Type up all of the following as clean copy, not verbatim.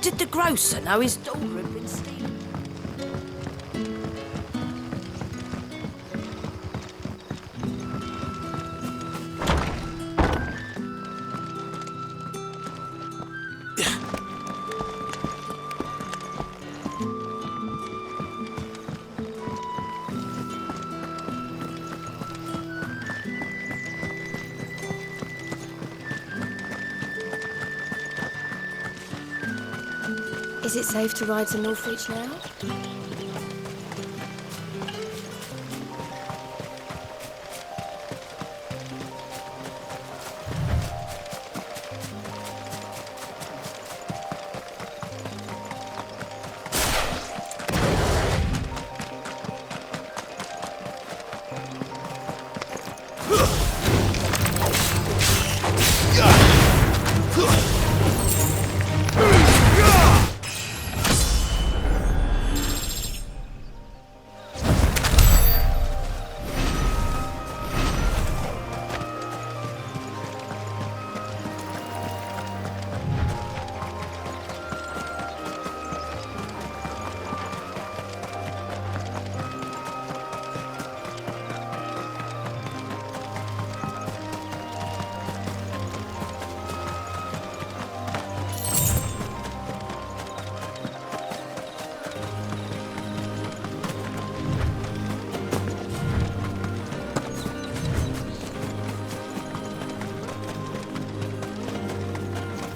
did the grocer know his daughter had been stealing? Is it safe to ride to Northreach now?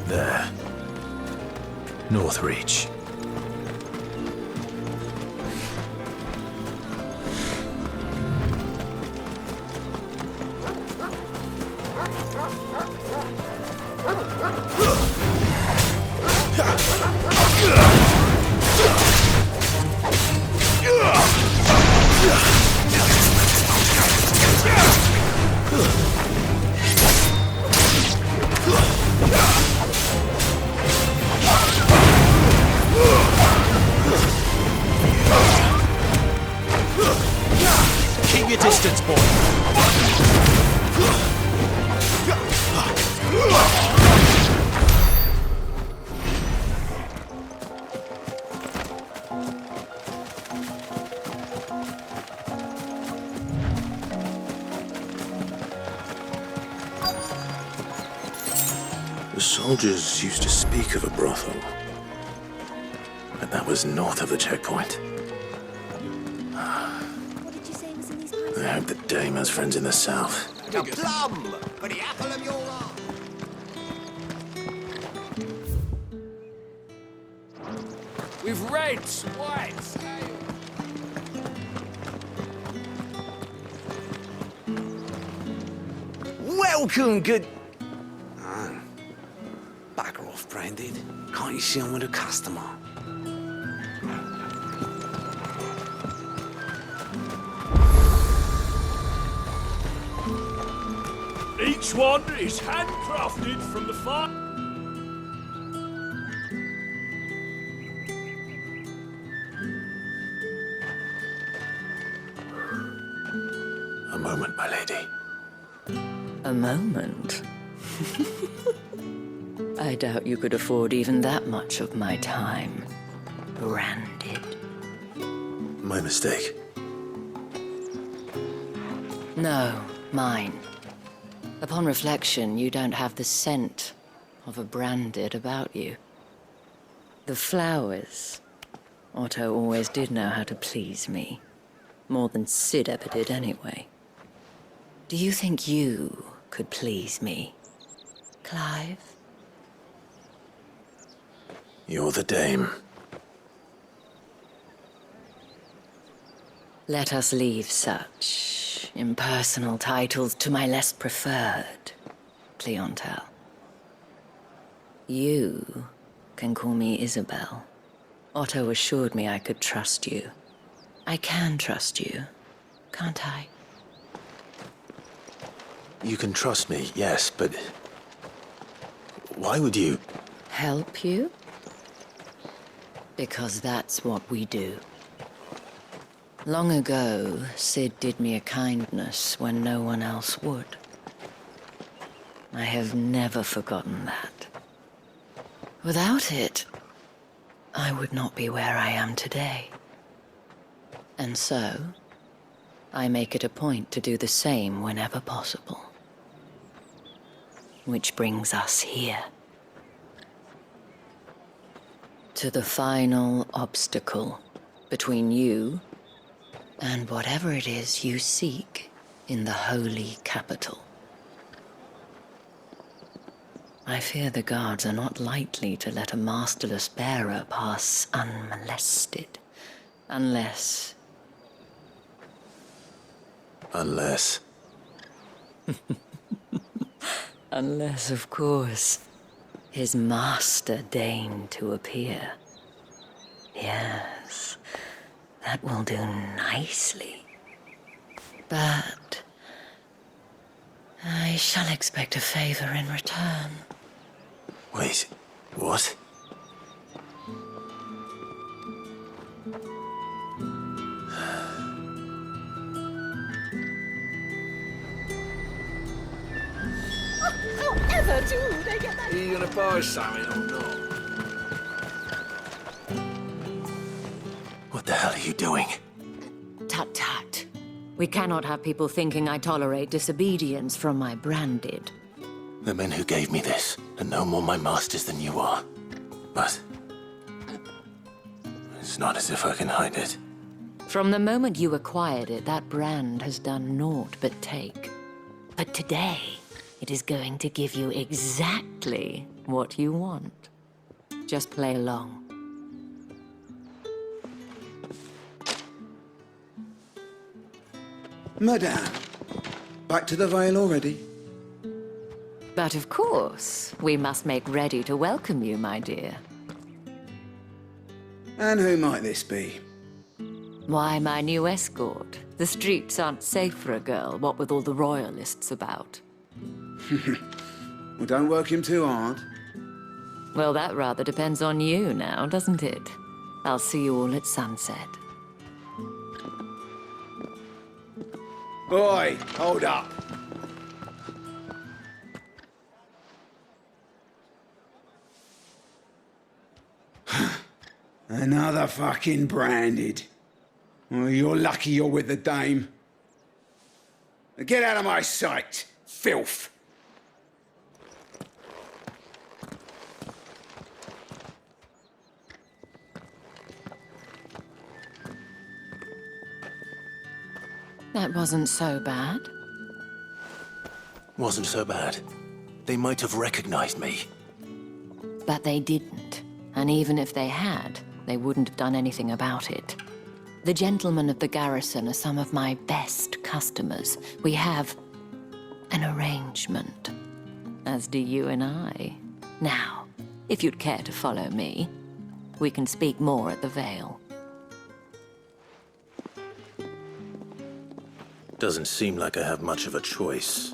There. Northreach. Keep your distance, boy. The soldiers used to speak of a brothel, but that was north of the checkpoint. What did you say was in these pipes? I hope the dame has friends in the south. A plum for the apple of your eye. With reds, whites, ale. Welcome, good... Oh. Bugger off, Branded. Can't you see I'm with a customer? Each one is handcrafted from the farm. A moment, my lady. A moment? I doubt you could afford even that much of my time. Branded. My mistake. No, mine. Upon reflection, you don't have the scent of a branded about you. The flowers. Otto always did know how to please me. More than Sid ever did anyway. Do you think you could please me, Clive? You're the dame. Let us leave such impersonal titles to my less preferred clientele. You can call me Isabel. Otto assured me I could trust you. I can trust you, can't I? You can trust me, yes, but... why would you... Help you? Because that's what we do. Long ago, Sid did me a kindness when no one else would. I have never forgotten that. Without it, I would not be where I am today. And so, I make it a point to do the same whenever possible. Which brings us here. To the final obstacle between you and whatever it is you seek in the holy capital. I fear the guards are not likely to let a masterless bearer pass unmolested. Unless... Unless... Unless, of course, his master deigned to appear. Yes, that will do nicely. But... I shall expect a favor in return. Wait, what? However do they get that? Are you gonna buy something or not? What the hell are you doing? Tut tut. We cannot have people thinking I tolerate disobedience from my branded. The men who gave me this are no more my masters than you are. But... it's not as if I can hide it. From the moment you acquired it, that brand has done naught but take. But today, it is going to give you exactly what you want. Just play along. Madame, back to the Vale already? But of course, we must make ready to welcome you, my dear. And who might this be? Why, my new escort. The streets aren't safe for a girl, what with all the royalists about. Well, don't work him too hard. Well, that rather depends on you now, doesn't it? I'll see you all at sunset. Oi, hold up. Another fucking branded. Well, you're lucky you're with the dame. Get out of my sight, filth. That wasn't so bad. Wasn't so bad. They might have recognized me. But they didn't. And even if they had, they wouldn't have done anything about it. The gentlemen of the garrison are some of my best customers. We have an arrangement, as do you and I. Now, if you'd care to follow me, we can speak more at the Vale. Doesn't seem like I have much of a choice.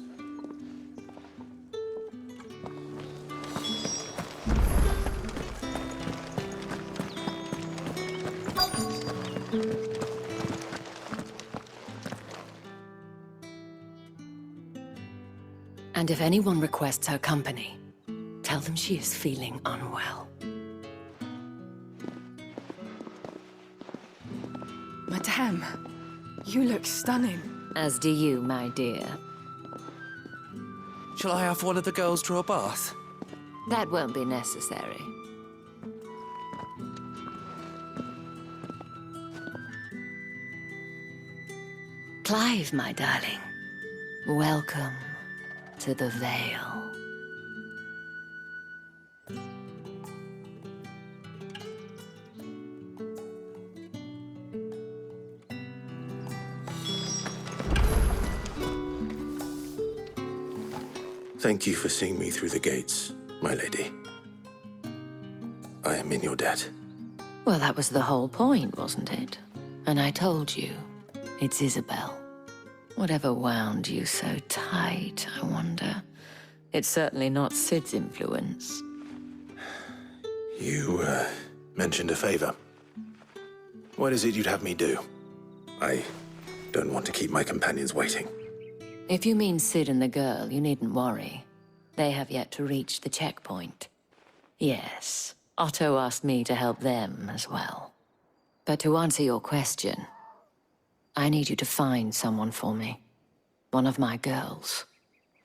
And if anyone requests her company, tell them she is feeling unwell. Madame, you look stunning. As do you, my dear. Shall I have one of the girls draw a bath? That won't be necessary. Clive, my darling. Welcome to the Vale. Thank you for seeing me through the gates, my lady. I am in your debt. Well, that was the whole point, wasn't it? And I told you, it's Isabel. Whatever wound you so tight, I wonder. It's certainly not Sid's influence. You, mentioned a favor. What is it you'd have me do? I don't want to keep my companions waiting. If you mean Sid and the girl, you needn't worry. They have yet to reach the checkpoint. Yes, Otto asked me to help them as well. But to answer your question, I need you to find someone for me. One of my girls.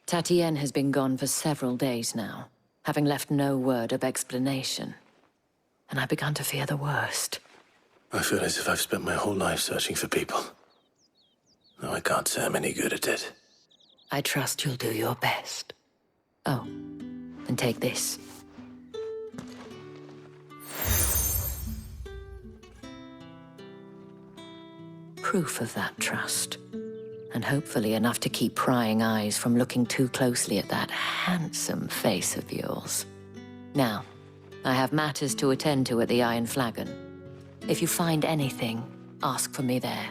Tatienne has been gone for several days now, having left no word of explanation. And I've begun to fear the worst. I feel as if I've spent my whole life searching for people. Though I can't say I'm any good at it. I trust you'll do your best. Oh, and take this. Proof of that trust. And hopefully enough to keep prying eyes from looking too closely at that handsome face of yours. Now, I have matters to attend to at the Iron Flagon. If you find anything, ask for me there.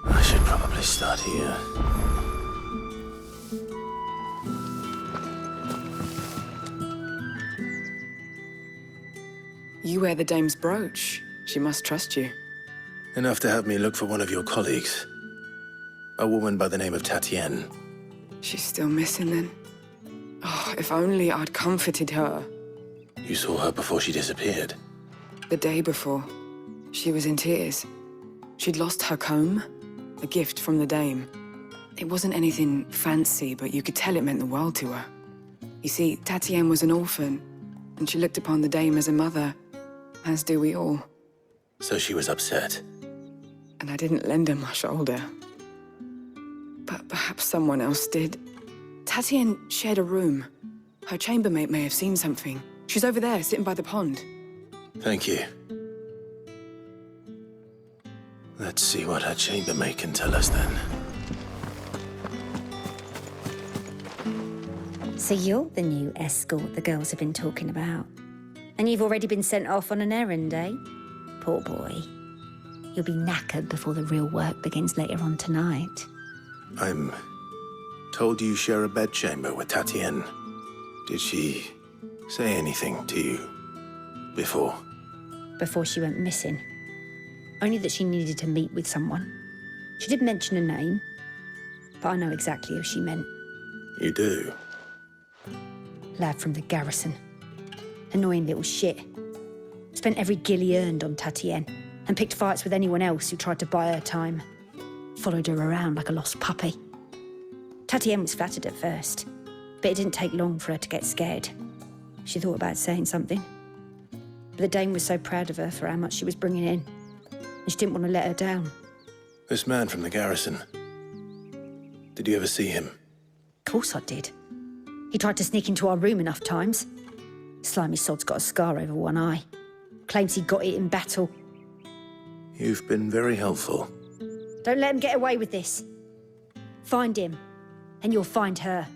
I should probably start here. You wear the dame's brooch. She must trust you. Enough to have me look for one of your colleagues. A woman by the name of Tatienne. She's still missing then. Oh, if only I'd comforted her. You saw her before she disappeared. The day before, she was in tears. She'd lost her comb, a gift from the dame. It wasn't anything fancy, but you could tell it meant the world to her. You see, Tatienne was an orphan, and she looked upon the dame as a mother, as do we all. So she was upset. And I didn't lend her my shoulder. But perhaps someone else did. Tatienne shared a room. Her chambermaid may have seen something. She's over there, sitting by the pond. Thank you. Let's see what her chambermaid can tell us then. So you're the new escort the girls have been talking about. And you've already been sent off on an errand, eh? Poor boy. You'll be knackered before the real work begins later on tonight. I'm told you share a bedchamber with Tatienne. Did she say anything to you before? Before she went missing. Only that she needed to meet with someone. She did mention a name, but I know exactly who she meant. You do? Lad from the garrison. Annoying little shit. Spent every guil he earned on Tatienne and picked fights with anyone else who tried to buy her time. Followed her around like a lost puppy. Tatienne was flattered at first, but it didn't take long for her to get scared. She thought about saying something. But the dame was so proud of her for how much she was bringing in, and she didn't want to let her down. This man from the garrison. Did you ever see him? Of course I did. He tried to sneak into our room enough times. Slimy sod's got a scar over one eye. Claims he got it in battle. You've been very helpful. Don't let him get away with this. Find him, and you'll find her.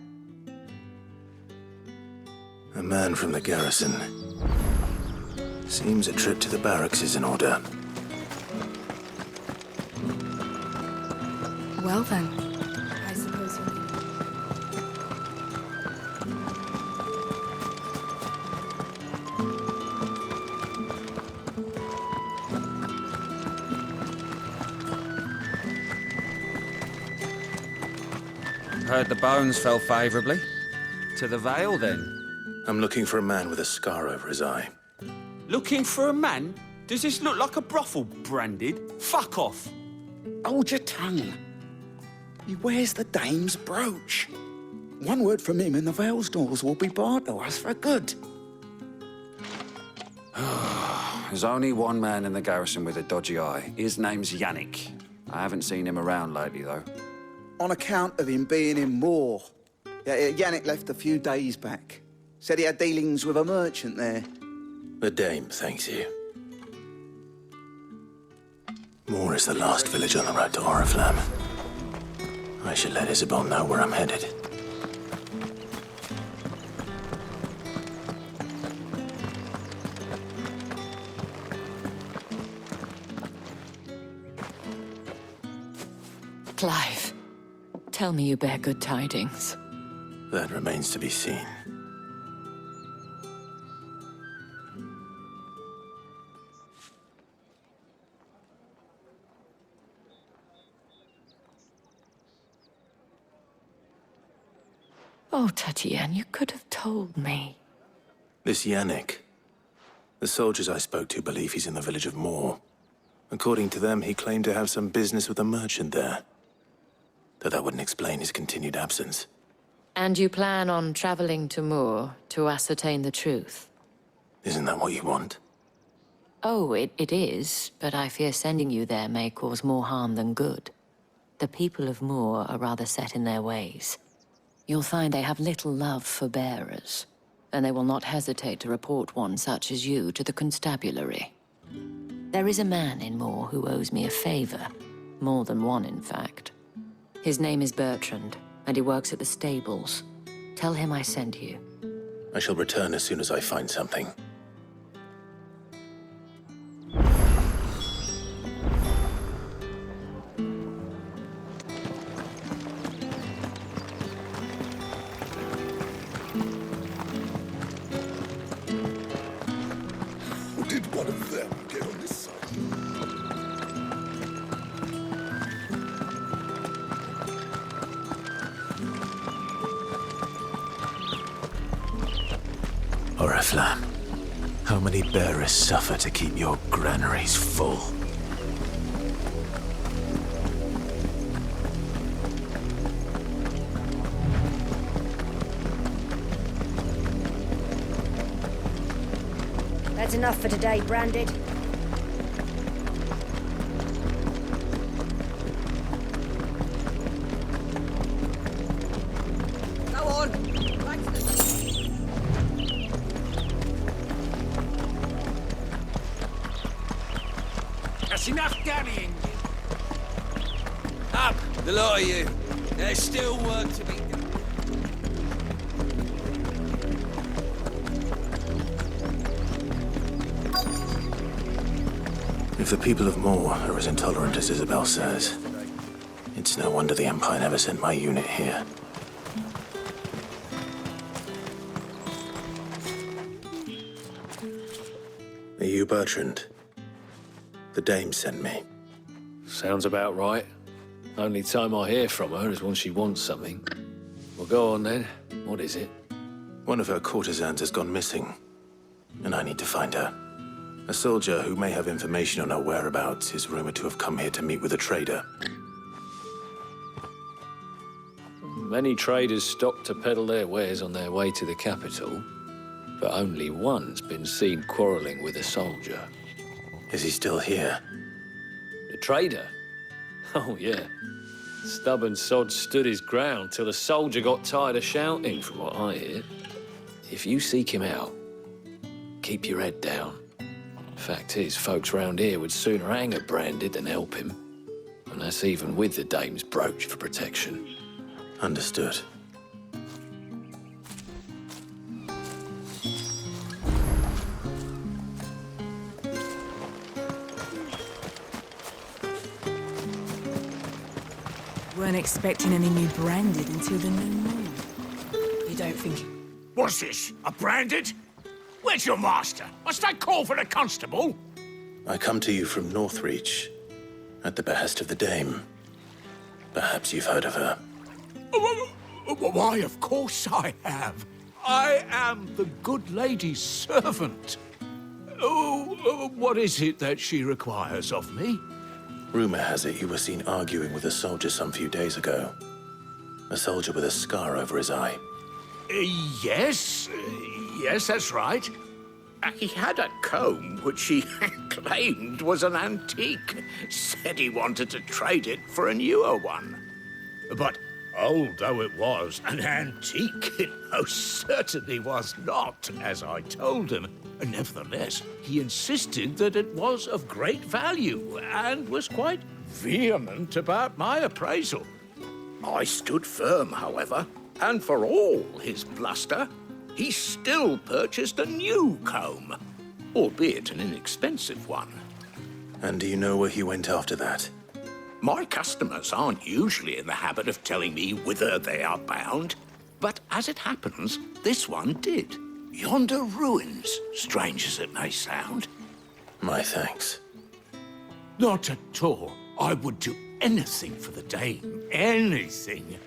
A man from the garrison. Seems a trip to the barracks is in order. Well then, I suppose you... Heard the bones fell favourably. To the Vale, then? I'm looking for a man with a scar over his eye. Looking for a man? Does this look like a brothel, Branded? Fuck off. Hold your tongue. He wears the dame's brooch. One word from him and the Vale's doors will be barred to us for good. There's only one man in the garrison with a dodgy eye. His name's Yannick. I haven't seen him around lately, though. On account of him being in Moor. Yeah, Yannick left a few days back. Said he had dealings with a merchant there. The dame thanks you. Moor is the last village on the road to Oriflamme. I should let Isabel know where I'm headed. Clive, tell me you bear good tidings. That remains to be seen. Oh, Tatienne, you could have told me. This Yannick. The soldiers I spoke to believe he's in the village of Moor. According to them, he claimed to have some business with a merchant there. Though that wouldn't explain his continued absence. And you plan on traveling to Moor to ascertain the truth? Isn't that what you want? Oh, it is, but I fear sending you there may cause more harm than good. The people of Moor are rather set in their ways. You'll find they have little love for bearers, and they will not hesitate to report one such as you to the constabulary. There is a man in Moor who owes me a favor. More than one, in fact. His name is Bertrand, and he works at the stables. Tell him I sent you. I shall return as soon as I find something. Did one of them get on this side? Oriflamme, how many bearers suffer to keep your granaries full? That's enough for today, Branded. Go on. Back to the... That's enough carrying. Up, the lot of you. There's still work to be done. If the people of Moor are as intolerant as Isabel says, it's no wonder the Empire never sent my unit here. Are you Bertrand? The dame sent me. Sounds about right. Only time I hear from her is when she wants something. Well, go on then. What is it? One of her courtesans has gone missing, and I need to find her. A soldier who may have information on her whereabouts is rumored to have come here to meet with a trader. Many traders stop to peddle their wares on their way to the capital, but only one's been seen quarreling with a soldier. Is he still here? The trader? Oh, yeah. Stubborn sod stood his ground till the soldier got tired of shouting, from what I hear. If you seek him out, keep your head down. Fact is, folks round here would sooner hang a Branded than help him. And that's even with the dame's brooch for protection. Understood. Weren't expecting any new Branded until the new moon. You don't think... What's this? A Branded? Where's your master? Must I call for the constable? I come to you from Northreach, at the behest of the dame. Perhaps you've heard of her. Why, of course I have. I am the good lady's servant. Oh, what is it that she requires of me? Rumor has it you were seen arguing with a soldier some few days ago. A soldier with a scar over his eye. Yes, that's right. He had a comb which he claimed was an antique. Said he wanted to trade it for a newer one. But old though it was, an antique it most certainly was not, as I told him. Nevertheless, he insisted that it was of great value and was quite vehement about my appraisal. I stood firm, however, and for all his bluster, he still purchased a new comb, albeit an inexpensive one. And do you know where he went after that? My customers aren't usually in the habit of telling me whither they are bound, but as it happens, this one did. Yonder ruins, strange as it may sound. My thanks. Not at all. I would do anything for the dame. Anything.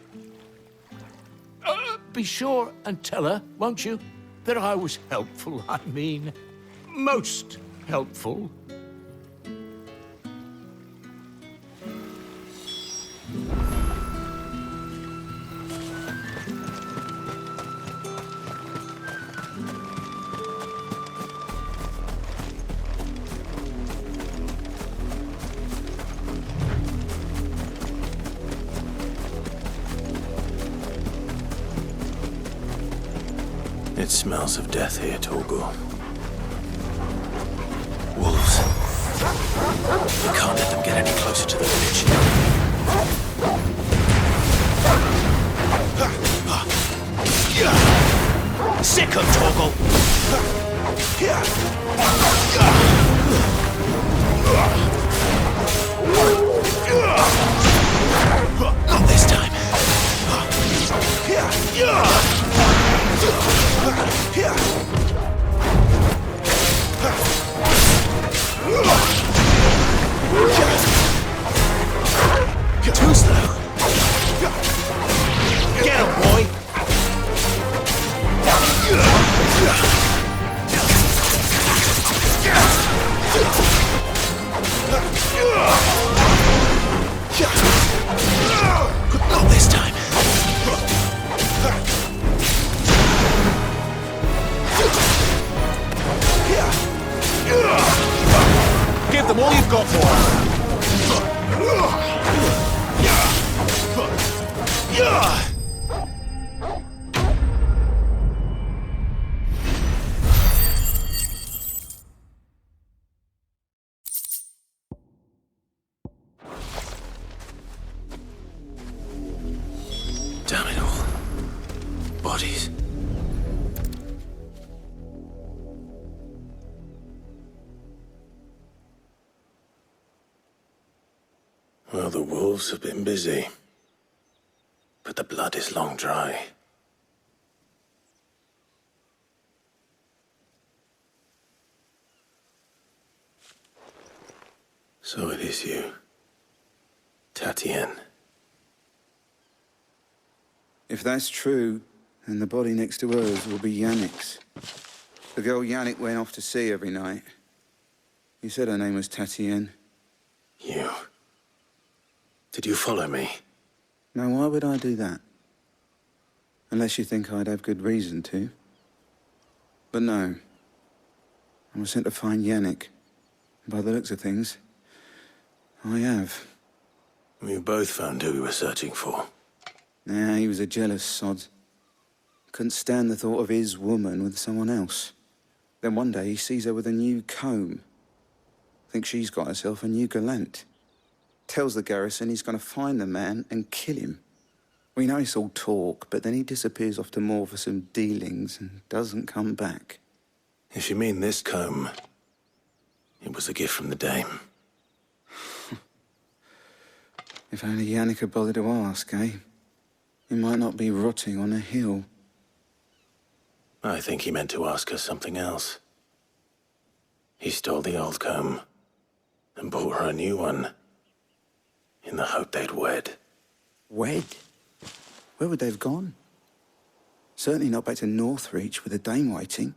be sure and tell her, won't you, that I was helpful. I mean, most helpful. It smells of death here, Torgor. Wolves. We can't let them get any closer to the village. Sick of Torgor! Not this time. Too slow. Get him, boy. Not this time. Give them all you've got for them. Damn it all. Bodies. Well, the wolves have been busy. But the blood is long dry. So it is you, Tatienne. If that's true, then the body next to hers will be Yannick's. The girl Yannick went off to see every night. You said her name was Tatienne. You. Did you follow me? Now, why would I do that? Unless you think I'd have good reason to. But no. I was sent to find Yannick. By the looks of things, I have. We both found who we were searching for. Nah, he was a jealous sod. Couldn't stand the thought of his woman with someone else. Then one day he sees her with a new comb. Thinks she's got herself a new gallant. Tells the garrison he's going to find the man and kill him. We know it's all talk, but then he disappears off to Moor for some dealings and doesn't come back. If you mean this comb, it was a gift from the dame. If only Yannick had bothered to ask, eh? He might not be rotting on a hill. I think he meant to ask her something else. He stole the old comb and bought her a new one in the hope they'd wed. Wed? Where would they have gone? Certainly not back to Northreach with a dame waiting.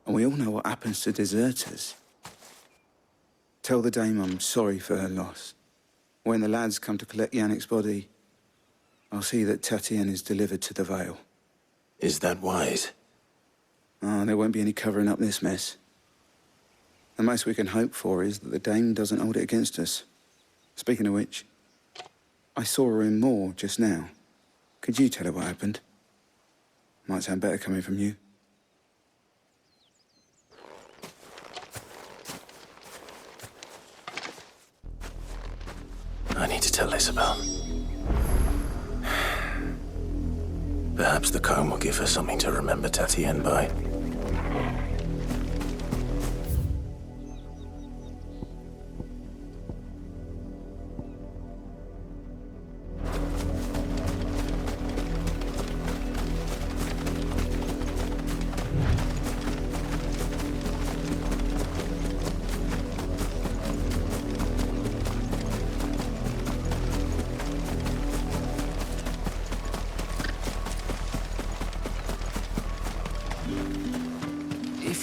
And we all know what happens to deserters. Tell the dame I'm sorry for her loss. When the lads come to collect Yannick's body, I'll see that Tatienne is delivered to the Vale. Is that wise? Ah, there won't be any covering up this mess. The most we can hope for is that the dame doesn't hold it against us. Speaking of which, I saw her in Moor just now. Could you tell her what happened? Might sound better coming from you. I need to tell Isabel. Perhaps the comb will give her something to remember Tatienne by.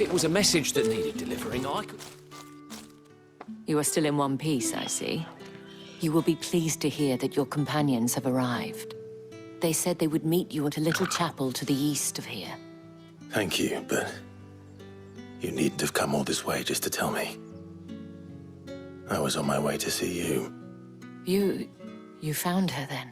it was a message that needed delivering, I could... You are still in one piece, I see. You will be pleased to hear that your companions have arrived. They said they would meet you at a little chapel to the east of here. Thank you, but you needn't have come all this way just to tell me. I was on my way to see you. You found her then?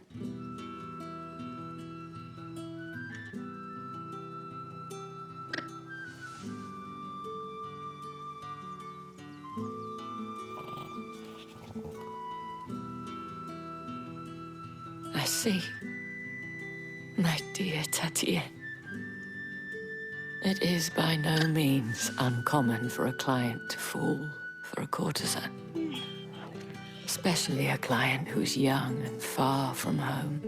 I see. My dear Tatien. It is by no means uncommon for a client to fall for a courtesan. Especially a client who's young and far from home.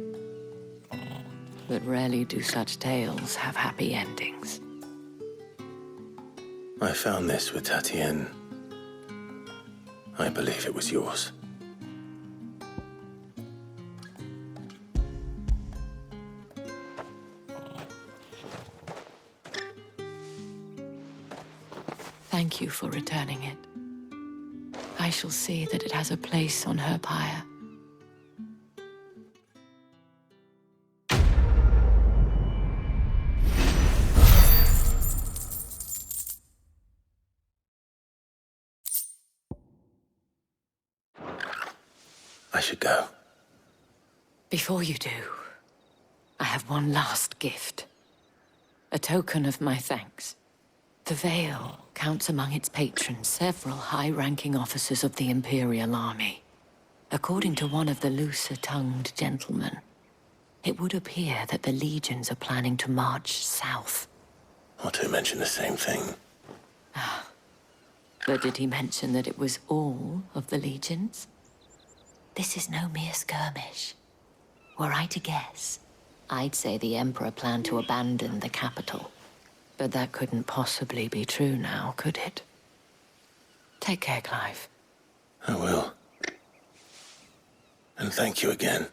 But rarely do such tales have happy endings. I found this with Tatien. I believe it was yours. Thank you for returning it. I shall see that it has a place on her pyre. I should go. Before you do, I have one last gift. A token of my thanks. The Vale counts among its patrons several high-ranking officers of the Imperial Army. According to one of the looser-tongued gentlemen, it would appear that the legions are planning to march south. Otto mentioned the same thing. But did he mention that it was all of the legions? This is no mere skirmish. Were I to guess, I'd say the Emperor planned to abandon the capital. But that couldn't possibly be true now, could it? Take care, Clive. I will. And thank you again.